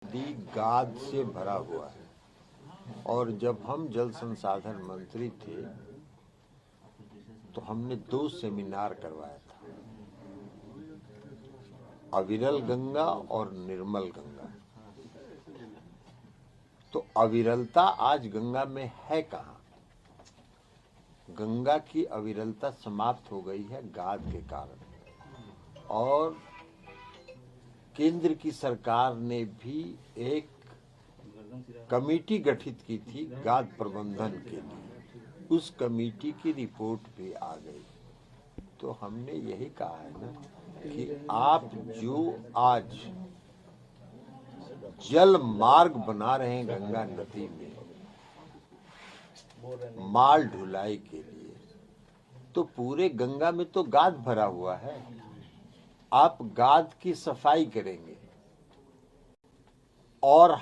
नदी गाद से भरा हुआ है। और जब हम जल संसाधन मंत्री थे तो हमने 2 सेमिनार करवाया था, अविरल गंगा और निर्मल गंगा। तो अविरलता आज गंगा में है कहाँ? गंगा की अविरलता समाप्त हो गई है गाद के कारण। और केंद्र की सरकार ने भी एक कमेटी गठित की थी गाद प्रबंधन के लिए। उस कमेटी की रिपोर्ट भी आ गई। तो हमने यही कहा है ना कि आप जो आज जल मार्ग बना रहे हैं गंगा नदी में माल ढुलाई के लिए, तो पूरे गंगा में तो गाद भरा हुआ है। आप गाद की सफाई करेंगे और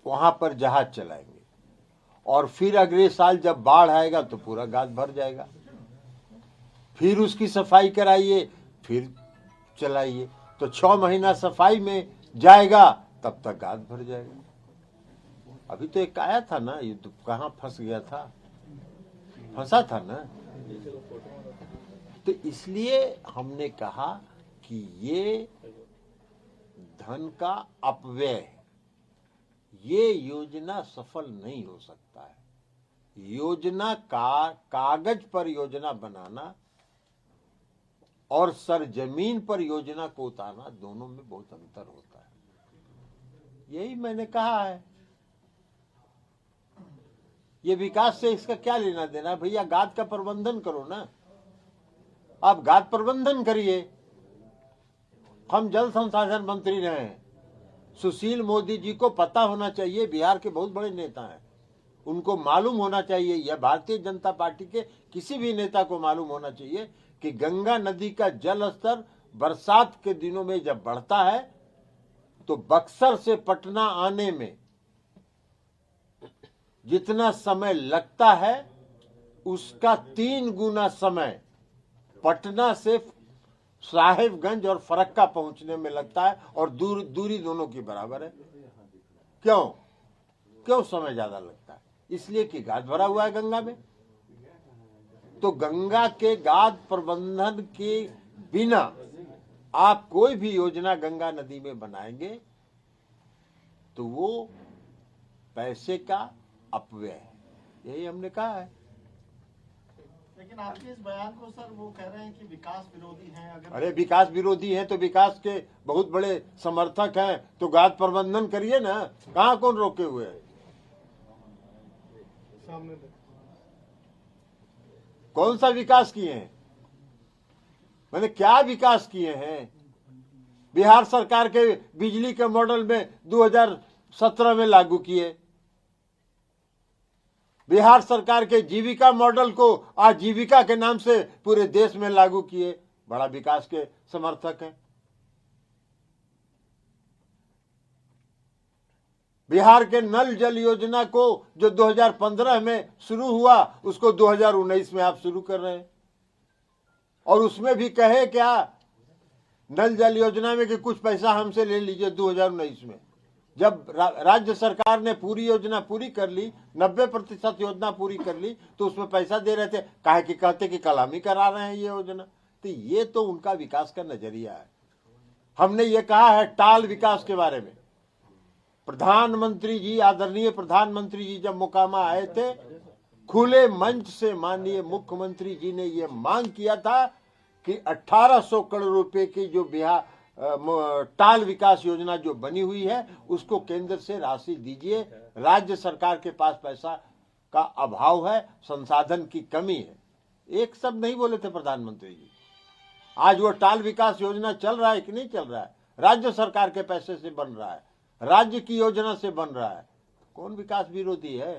वहां पर जहाज चलाएंगे, और फिर अगले साल जब बाढ़ आएगा तो पूरा गाद भर जाएगा। फिर उसकी सफाई कराइए, फिर चलाइए, तो 6 महीना सफाई में जाएगा, तब तक गाद भर जाएगा। अभी तो एक आया था ना, ये तो कहाँ फंस गया था, फंसा था ना। तो इसलिए हमने कहा कि ये धन का अपव्यय है, ये योजना सफल नहीं हो सकता है। योजना का कागज पर योजना बनाना और सरजमीन पर योजना को उतारना, दोनों में बहुत अंतर होता है। यही मैंने कहा है। ये विकास से इसका क्या लेना देना? भैया गाद का प्रबंधन करो ना, आप गाद प्रबंधन करिए। हम जल संसाधन मंत्री रहे हैं, सुशील मोदी जी को पता होना चाहिए, बिहार के बहुत बड़े नेता हैं, उनको मालूम होना चाहिए, या भारतीय जनता पार्टी के किसी भी नेता को मालूम होना चाहिए कि गंगा नदी का जल स्तर बरसात के दिनों में जब बढ़ता है तो बक्सर से पटना आने में जितना समय लगता है उसका 3 गुना समय पटना से साहेबगंज और फरक्का पहुंचने में लगता है, और दूरी दोनों की बराबर है। क्यों समय ज्यादा लगता है? इसलिए कि गाद भरा हुआ है गंगा में। तो गंगा के गाद प्रबंधन के बिना आप कोई भी योजना गंगा नदी में बनाएंगे तो वो पैसे का अपव्यय है। यही हमने कहा है। लेकिन आपके इस बयान को सर वो कह रहे हैं कि विकास विरोधी हैं। अरे विकास विरोधी हैं तो विकास के बहुत बड़े समर्थक हैं, तो गाद प्रबंधन करिए ना। कहाँ कौन रोके हुए है? सामने कौन सा विकास किए हैं? मैंने क्या विकास किए हैं? बिहार सरकार के बिजली के मॉडल में 2017 में लागू किए। बिहार सरकार के जीविका मॉडल को आजीविका के नाम से पूरे देश में लागू किए। बड़ा विकास के समर्थक हैं। बिहार के नल जल योजना को जो 2015 में शुरू हुआ, उसको 2019 में आप शुरू कर रहे हैं। और उसमें भी कहे क्या नल जल योजना में कि कुछ पैसा हमसे ले लीजिए 2019 में। जब राज्य सरकार ने पूरी योजना पूरी कर ली, 90% योजना पूरी कर ली, तो उसमें पैसा दे रहे थे। काहे कि कहते कि कलामी करा रहे हैं ये योजना। तो ये तो उनका विकास का नजरिया है। हमने ये कहा है टाल विकास के बारे में। प्रधानमंत्री जी, आदरणीय प्रधानमंत्री जी जब मोकामा आए थे, खुले मंच से माननीय मुख्यमंत्री जी ने ये मांग किया था कि 1800 करोड़ रुपए की जो बिहार टाल विकास योजना जो बनी हुई है उसको केंद्र से राशि दीजिए। राज्य सरकार के पास पैसा का अभाव है, संसाधन की कमी है। एक शब्द नहीं बोले थे प्रधानमंत्री जी। आज वो टाल विकास योजना चल रहा है कि नहीं चल रहा है? राज्य सरकार के पैसे से बन रहा है, राज्य की योजना से बन रहा है। कौन विकास विरोधी है?